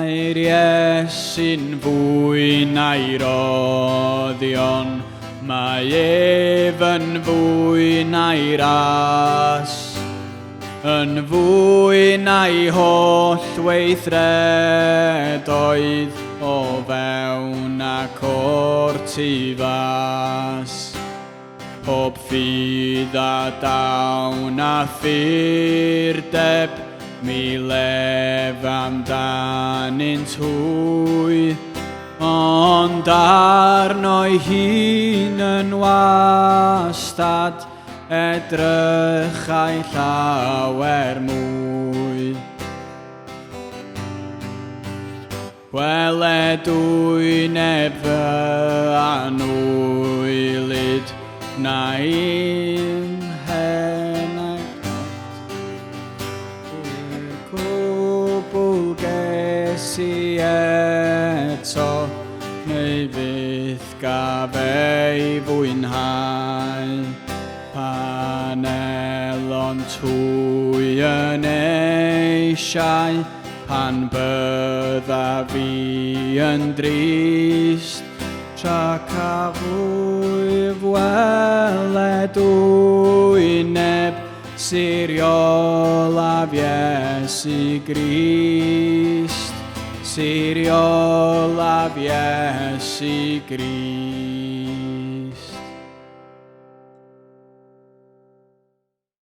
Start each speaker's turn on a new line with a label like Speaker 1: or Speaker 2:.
Speaker 1: Mae'r Iesu'n fwy na'i roddion, mae ef yn fwy na'i ras, yn fwy na'i holl weithredoedd o fewn ac o'r tu fas. Pob ffydd a dawn a ffyrdeb, mi lef amdanynt hwy, ond arno'i hun yn wastad, edrychai llawer mwy. Gweledwy neb fy anwylid, na un henag cwbl ges i eto, neu fydd gaf ei fwynhau. Panelon twy yn eisiau, pan bydda fi yn drist, tra cafwyf weledwy neb siriol af Iesu Grist, siriol af Iesu Grist.